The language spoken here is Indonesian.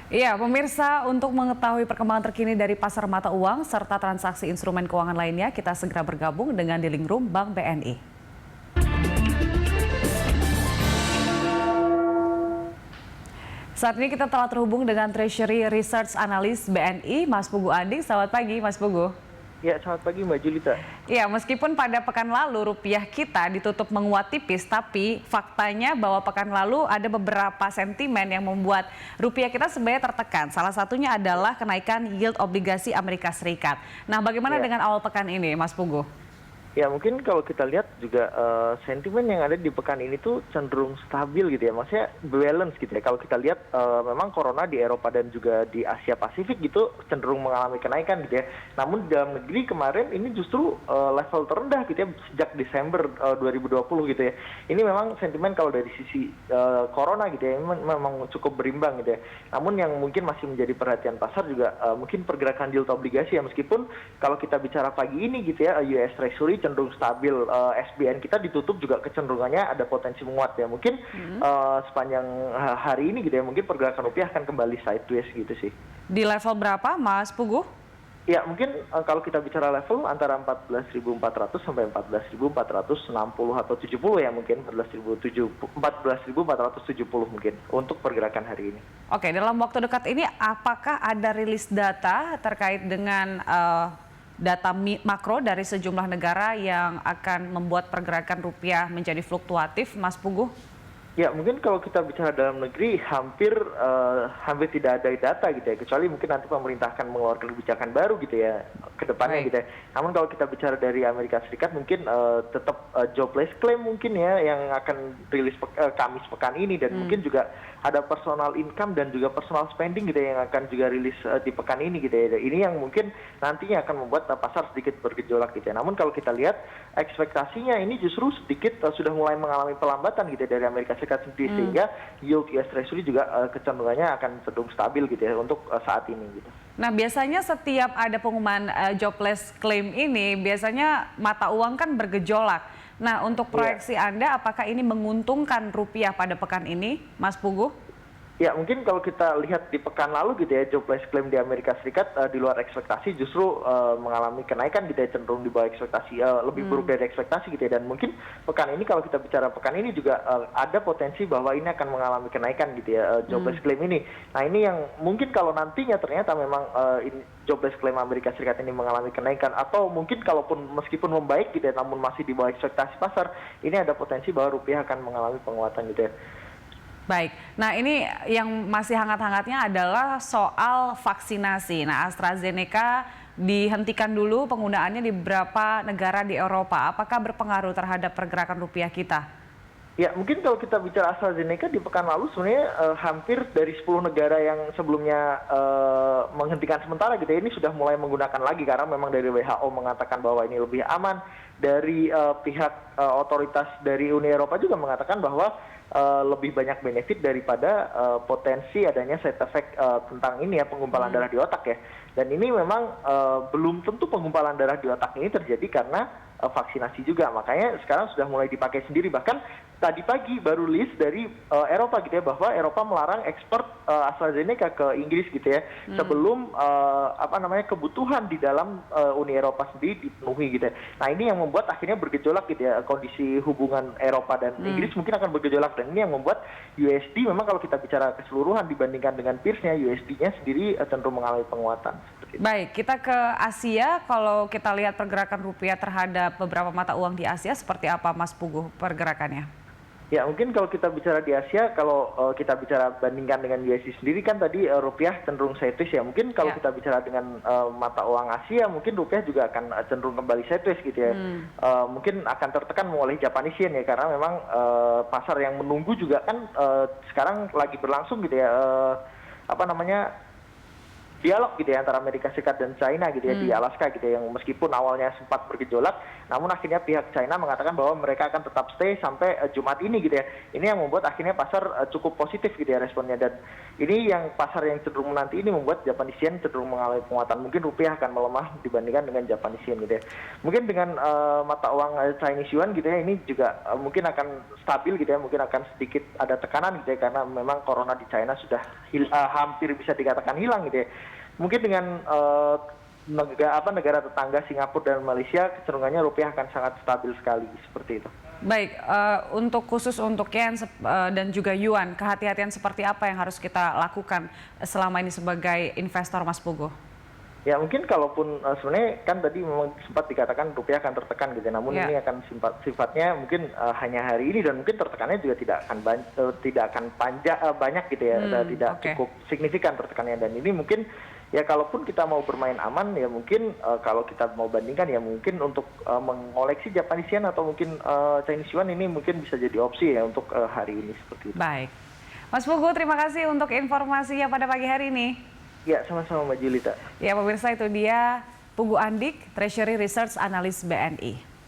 Iya, pemirsa, untuk mengetahui perkembangan terkini dari pasar mata uang serta transaksi instrumen keuangan lainnya, kita segera bergabung dengan Dealing Room Bank BNI. Saat ini kita telah terhubung dengan Treasury Research Analyst BNI, Mas Pugu Ading. Selamat pagi, Mas Pugu. Ya, selamat pagi Mbak Julita. Ya, meskipun pada pekan lalu rupiah kita ditutup menguat tipis, tapi faktanya bahwa pekan lalu ada beberapa sentimen yang membuat rupiah kita sebenarnya tertekan. Salah satunya adalah kenaikan yield obligasi Amerika Serikat. Nah, bagaimana dengan awal pekan ini, Mas Pugu? Ya, mungkin kalau kita lihat juga sentimen yang ada di pekan ini tuh cenderung stabil gitu ya. Maksudnya balance gitu ya. Kalau kita lihat memang corona di Eropa dan juga di Asia Pasifik gitu cenderung mengalami kenaikan gitu ya. Namun di dalam negeri kemarin ini justru level terendah gitu ya sejak Desember 2020 gitu ya. Ini memang sentimen kalau dari sisi corona gitu ya memang cukup berimbang gitu ya. Namun yang mungkin masih menjadi perhatian pasar juga mungkin pergerakan yield obligasi ya, meskipun kalau kita bicara pagi ini gitu ya US Treasury cenderung stabil, SBN kita ditutup juga kecenderungannya ada potensi menguat ya. Mungkin sepanjang hari ini gitu ya, mungkin pergerakan rupiah akan kembali sideways gitu sih. Di level berapa, Mas Pugu? Ya, mungkin kalau kita bicara level antara 14.400 sampai 14.460 atau 70 ya, mungkin 14.470 mungkin untuk pergerakan hari ini. Oke, dalam waktu dekat ini apakah ada rilis data terkait dengan data makro dari sejumlah negara yang akan membuat pergerakan rupiah menjadi fluktuatif, Mas Pugu? Ya, mungkin kalau kita bicara dalam negeri hampir tidak ada data gitu ya, kecuali mungkin nanti pemerintah akan mengeluarkan kebijakan baru gitu ya ke depannya gitu ya. Namun kalau kita bicara dari Amerika Serikat mungkin tetap jobless claim mungkin ya yang akan rilis Kamis pekan ini, dan mungkin juga ada personal income dan juga personal spending gitu ya yang akan juga rilis di pekan ini gitu ya. Ini yang mungkin nantinya akan membuat pasar sedikit bergejolak gitu ya. Namun kalau kita lihat ekspektasinya ini justru sedikit sudah mulai mengalami pelambatan gitu ya dari Amerika Serikat sendiri, sehingga yield US Treasury juga kecenderungannya akan cenderung stabil gitu ya untuk saat ini gitu. Nah, biasanya setiap ada pengumuman jobless claim ini biasanya mata uang kan bergejolak. Nah, untuk proyeksi Anda, apakah ini menguntungkan rupiah pada pekan ini, Mas Pugu? Ya, mungkin kalau kita lihat di pekan lalu gitu ya, jobless claim di Amerika Serikat di luar ekspektasi justru mengalami kenaikan gitu ya, cenderung di bawah ekspektasi, lebih buruk dari ekspektasi gitu ya. Dan mungkin pekan ini kalau kita bicara pekan ini juga ada potensi bahwa ini akan mengalami kenaikan gitu ya, jobless claim ini. Nah, ini yang mungkin kalau nantinya ternyata memang jobless claim Amerika Serikat ini mengalami kenaikan, atau mungkin kalaupun meskipun membaik gitu ya, namun masih di bawah ekspektasi pasar, ini ada potensi bahwa rupiah akan mengalami penguatan gitu ya. Baik, nah ini yang masih hangat-hangatnya adalah soal vaksinasi. Nah, AstraZeneca dihentikan dulu penggunaannya di beberapa negara di Eropa. Apakah berpengaruh terhadap pergerakan rupiah kita? Ya, mungkin kalau kita bicara AstraZeneca di pekan lalu sebenarnya hampir dari 10 negara yang sebelumnya menghentikan sementara gitu ya, ini sudah mulai menggunakan lagi karena memang dari WHO mengatakan bahwa ini lebih aman. Dari pihak otoritas dari Uni Eropa juga mengatakan bahwa lebih banyak benefit daripada potensi adanya side effect tentang ini ya, penggumpalan darah di otak ya. Dan ini memang belum tentu penggumpalan darah di otak ini terjadi karena vaksinasi juga. Makanya sekarang sudah mulai dipakai sendiri. Bahkan tadi pagi baru list dari Eropa gitu ya, bahwa Eropa melarang ekspor AstraZeneca ke Inggris gitu ya, sebelum kebutuhan di dalam Uni Eropa sendiri dipenuhi gitu ya. Nah, ini yang membuat akhirnya bergejolak gitu ya, kondisi hubungan Eropa dan Inggris mungkin akan bergejolak, dan ini yang membuat USD memang kalau kita bicara keseluruhan dibandingkan dengan peersnya, USD-nya sendiri cenderung mengalami penguatan. Baik, kita ke Asia. Kalau kita lihat pergerakan rupiah terhadap beberapa mata uang di Asia, seperti apa Mas Pugu pergerakannya? Ya, mungkin kalau kita bicara di Asia, kalau kita bicara bandingkan dengan USD sendiri kan tadi rupiah cenderung sideways ya. Mungkin kalau kita bicara dengan mata uang Asia, mungkin rupiah juga akan cenderung kembali sideways gitu ya. Mungkin akan tertekan oleh Japanese yen ya, karena memang pasar yang menunggu juga kan sekarang lagi berlangsung gitu ya. dialog gitu ya antara Amerika Serikat dan China gitu ya di Alaska gitu ya, yang meskipun awalnya sempat bergejolak, namun akhirnya pihak China mengatakan bahwa mereka akan tetap stay sampai Jumat ini gitu ya. Ini yang membuat akhirnya pasar cukup positif gitu ya responnya, dan ini yang pasar yang cenderung menanti ini membuat Japanese yen cenderung mengalami penguatan. Mungkin rupiah akan melemah dibandingkan dengan Japanese yen gitu ya. Mungkin dengan mata uang Chinese yuan gitu ya, ini juga mungkin akan stabil gitu ya, mungkin akan sedikit ada tekanan gitu ya, karena memang corona di China sudah hampir bisa dikatakan hilang gitu ya. Mungkin dengan negara tetangga Singapura dan Malaysia, kecenderungannya rupiah akan sangat stabil sekali seperti itu. Baik, khusus untuk yen dan juga yuan, kehati-hatian seperti apa yang harus kita lakukan selama ini sebagai investor, Mas Pugu? Ya mungkin kalaupun sebenarnya kan tadi memang sempat dikatakan rupiah akan tertekan gitu, namun ini akan sifatnya mungkin hanya hari ini, dan mungkin tertekannya juga tidak akan banyak gitu ya, tidak cukup signifikan tertekannya. Dan ini mungkin ya kalaupun kita mau bermain aman ya mungkin kalau kita mau bandingkan ya mungkin untuk mengoleksi Japanese yen atau mungkin Chinese yuan ini mungkin bisa jadi opsi ya untuk hari ini seperti itu. Baik, Mas Pugu, terima kasih untuk informasinya pada pagi hari ini. Ya, sama-sama Mbak Julita. Ya pemirsa, itu dia Pugu Andik, Treasury Research Analyst BNI.